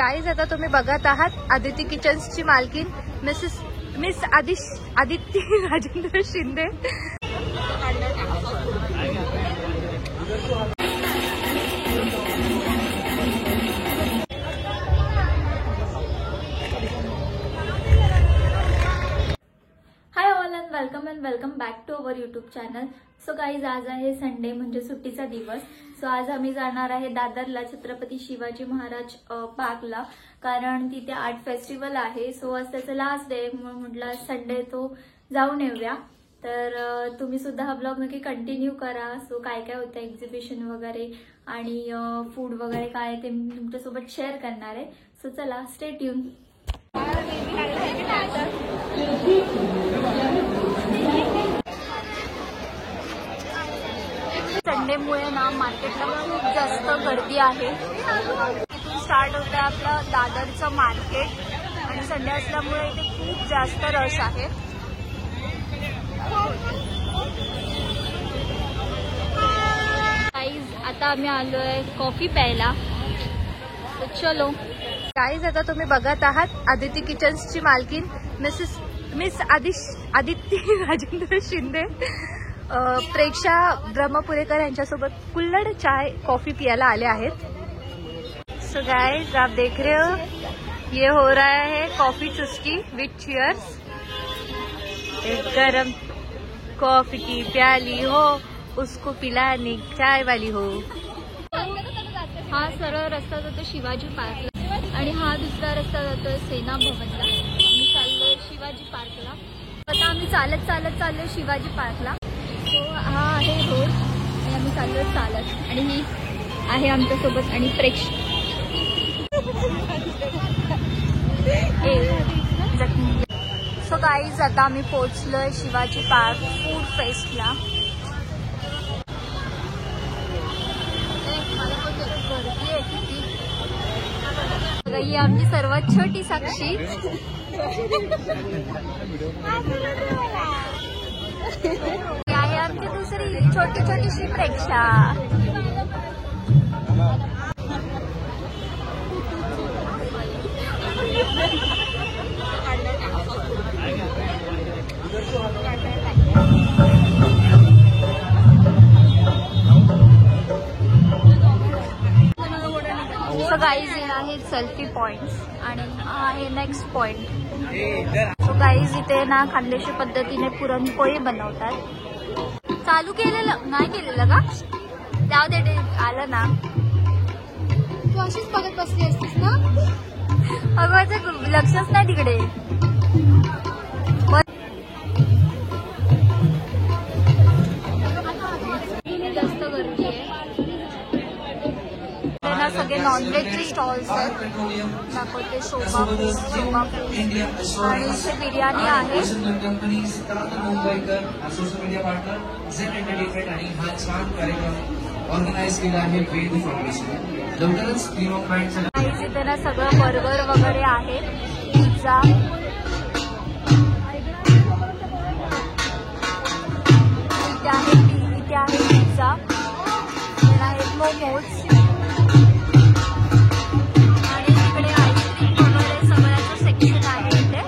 Guys आता तुम्ही बघत आहात आदिती किचन्सची मालकीन miss Aditi Rajendra Shinde. Hi all and welcome back to our YouTube channel. So guys आज आहे संडे म्हणजे सुट्टीचा दिवस। सो आज आम्ही जाणार आहे दादरला छत्रपती शिवाजी महाराज पार्कला, कारण तिथे आर्ट फेस्टिवल आहे। सो आज त्याचं लास्ट डे म्हणून म्हटलं संडे तो जाऊन येऊया। तर तुम्ही सुद्धा हा ब्लॉग नक्की कंटिन्यू करा। सो काय काय होतं एक्झिबिशन वगैरे आणि फूड वगैरे काय ते मी तुमच्यासोबत शेअर करणार आहे। सो चला स्टे ट्यून। संडेमुळे ना मार्केटला खूप जास्त गर्दी आहे। इथून स्टार्ट होतं आपलं दादरचं मार्केट आणि संडे असल्यामुळे इथे खूप जास्त रश आहे। गाईज आता आम्ही आलोय कॉफी प्यायला, तर चलो। गाईज आता तुम्ही बघत आहात आदिती किचन्सची मालकीन मिस आदिती राजेंद्र शिंदे। प्रेक्षा ब्रह्मपुरेकर यांच्यासोबत कुल्हड़ चाय कॉफी पियाला आले आहेत। सो गाइस आप देख रहे हो ये हो रहा है कॉफी चुस्की विथ चीयर्स। एक गरम कॉफी की प्याली हो उसको पिलाने चाय वाली हो। हा सरळ रस्ता जातो शिवाजी पार्कला आणि हा दुसरा रस्ता जातो सेना भवनला। आम्ही चाललोय शिवाजी पार्कला। आता आम्ही चालत शिवाजी पार्कला। हा आहे रोड आणि आम्ही चाललोय चालत आणि ही आहे आमच्यासोबत आणि प्रेक्षक। सो गाईज आता आम्ही पोहोचलोय शिवाजी पार्क फूड फेस्टला। ही आमची सर्वात छोटी साक्षी। आहे आमची दुसरी छोटीशी प्रेक्षा। सो गाईज हे आहे सेल्फी पॉइंट्स आणि हा आहे नेक्स्ट पॉइंट। सो गाईज इथे ना खानदेशी पद्धतीने पुरणपोळी बनवतात। चालू केलेलं नाही केलेलं का? जाऊ दे आलं ना। तू अशीच बघत बसली असतीस ना? अगं लक्षच नाही तिकडे। जास्त गर्दी आहे ना। सगळे नॉनव्हेजचे स्टॉल्स आहेत। दाखवते शोभा आणि इथे बिर्याणी आहे। Social media partner Zen entertainment आणि हा छान कार्यक्रम ऑर्गनाइज केला आहे वेद फाउंडेशन। लवकरच इथे ना सगळं बर्गर वगैरे आहे, पिझ्झा। इथे आहे पिझ्झा, आहेत मोमोज आणि तिकडे आईस्क्रीम वगैरे सगळ्याचं सेक्शन आहे इथे।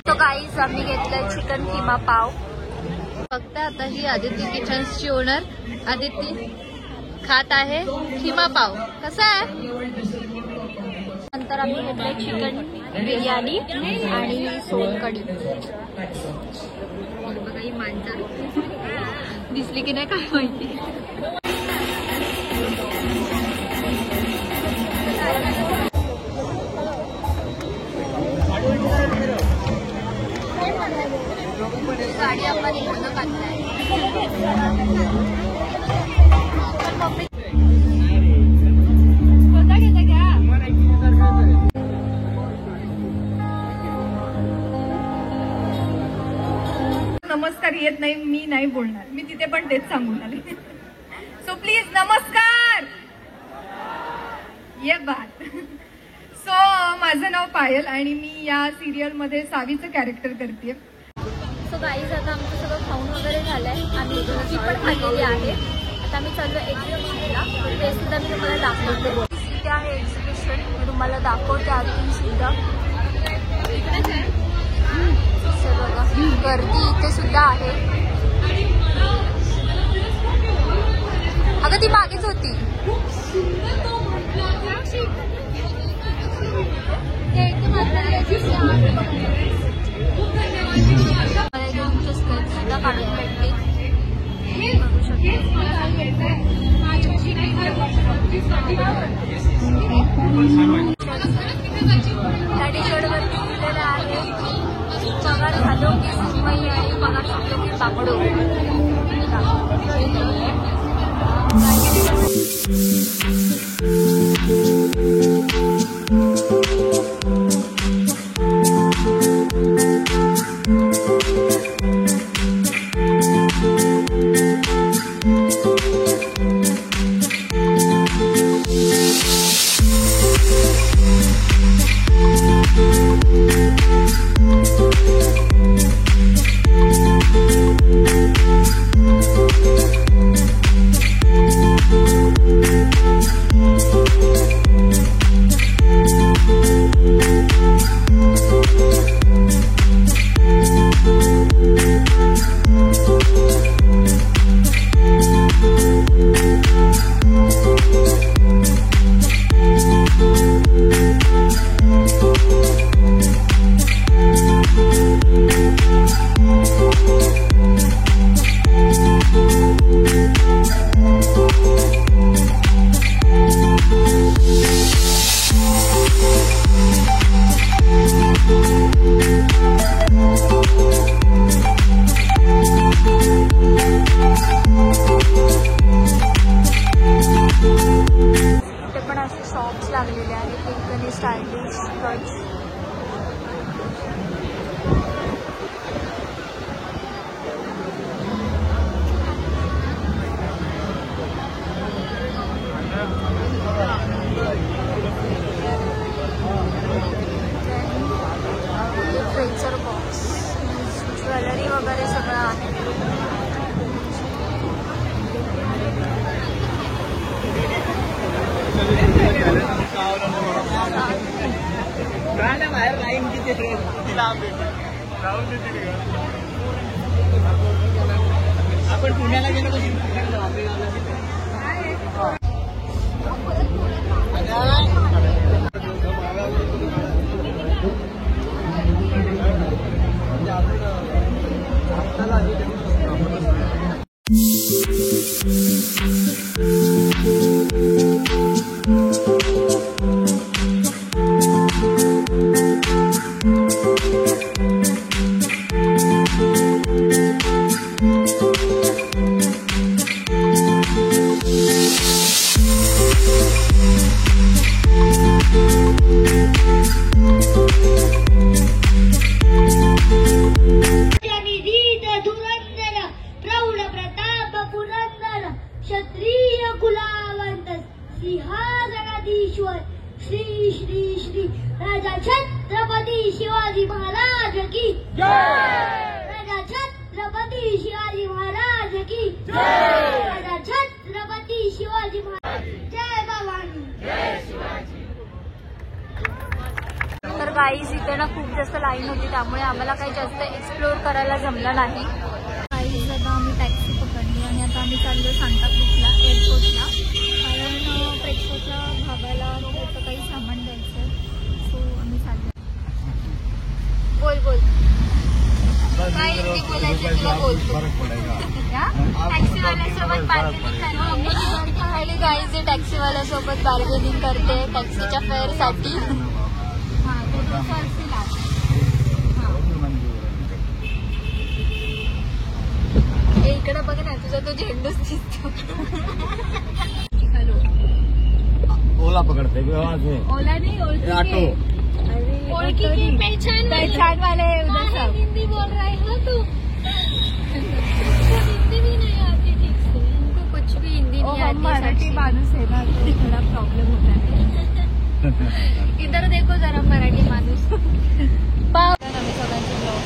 तो गाईज आम्ही घेतलाय चिकन किमा पाव। फक्त आता ही आदिती किचन्सची ओनर आदिती खात आहे खिमा पाव। कसा आहे? नंतर आम्ही घेतलंय चिकन बिर्याणी आणि सोलकढी। बघा ही मांजर दिसली की नाही काय माहिती। गाडी आपण इकडनं काढलाय। नमस्कार येत नाही, मी नाही बोलणार, मी तिथे पण तेच सांगून आले। सो प्लीज नमस्कार ये बात। सो माझं नाव पायल आणि मी या सिरियल मध्ये सावीचं कॅरेक्टर करते। सो गाईज आता आमचं सगळं खाऊन वगैरे झालंय, आम्ही भाजी पण खाल्लेली आहे। आता आम्ही चाललो एक्झिबिशनला, ते सुद्धा मी तुम्हाला दाखवते। इथे आहे एक्झिबिशन दर्शन. मी तुम्हाला दाखवते आतून सुद्धा. बघा गर्दी इथे सुद्धा आहे. अगं ती मागेच होती. सुद्धा काढून भेटते. बघू शकते. त्या टी शर्ट वरती लिहिलेलं आहे पगार झालो की सुमई आणि पगार सुटलो की बापडो. लागलेले आहेत. पिंकनी स्टायलिश कट्स. फ्रेचर बॉक्स ज्वेलरी वगैरे सगळं आहे. बाहेर लाईन किती आपण पुण्याला गेलो कशी क्षत्रिय कुलावंत सिंहासनाधीश्वर श्री श्री श्री राजा छत्रपती शिवाजी महाराज की जय. राजा छत्रपती शिवाजी महाराज की जय. राजा छत्रपती शिवाजी महाराज. जय भवानी जय शिवाजी. तर गाईज इथे ना खूप जास्त लाईन होती त्यामुळे आम्हाला काही जास्त एक्सप्लोर करायला जमलं नाही. गाईज आता आम्ही टॅक्सी पकडली आणि आता आम्ही चाललो सांताक्रूजला एअरपोर्टला. कारण प्रेक्षकला भागायला त्याचं काही सामान द्यायचं. सो आम्ही चाललो. बोल बोल काय हिंदी बोलायचं तुला बोलतो. टॅक्सीवाल्यासोबत बार्गेनिंग करते. गाईज हे टॅक्सीवाल्यासोबत बार्गेनिंग करते टॅक्सीच्या फेअरसाठी. इकडे बघ ना तुझा तो झेंडूच दिसतो. ओला पकडते ओला नहीं ऑटो. ओळखी की पहचान वाले उधर सब. हिंदी बोल रहे हो तू. हिंदी भी नहीं आती ठीक से. उनको कुछ भी हिंदी नहीं आती. मराठी माणूस है ना तो थोड़ा प्रॉब्लम होता है. इधर देखो जरा मराठी माणूस. आम्ही सगळ्यांचे ब्लॉग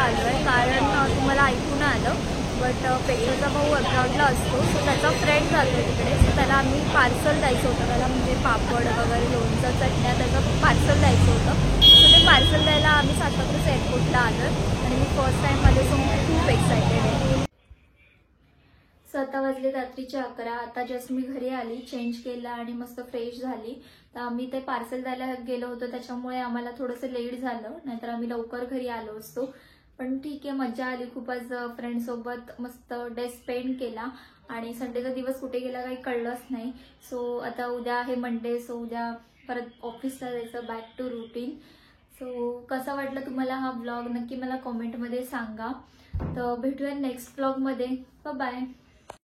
आलो आहे, कारण तुम्हाला ऐकून आलं बट पेट्रोलचा भाऊ अब्रॉडला असतो, सो त्याचा फ्रेंड जातो तिकडे. सो त्याला आम्ही पार्सल द्यायचं होतं, त्याला म्हणजे पापड वगैरे लोणचं चटण्या त्याचं पार्सल द्यायचं होतं. सो ते पार्सल द्यायला आम्ही सातापूर एअरपोर्टला आलो आहे आणि मी फर्स्ट टाईम माझे सो खूप एक्सायटेड आहे. सो आता वाजले रात्रीचे 11. आता जस्ट मी घरी आली, चेंज केलं आणि मस्त फ्रेश झाली. तर आम्ही ते पार्सल द्यायला गेलो होतो त्याच्यामुळे आम्हाला थोडंसं लेट झालं, नाहीतर आम्ही लवकर घरी आलो असतो. पण ठीक आहे, मजा आली खूपच. फ्रेंडसोबत मस्त डे स्पेंड केला आणि संडेचा दिवस कुठे गेला काही कळलंच नाही. सो आता उद्या आहे मंडे, सो उद्या परत ऑफिसला जायचं, बॅक टू रुटीन. सो कसा वाटला तुम्हाला हा व्लॉग नक्की मला कॉमेंटमध्ये सांगा. तर भेटूया नेक्स्ट व्लॉगमध्ये. बाय.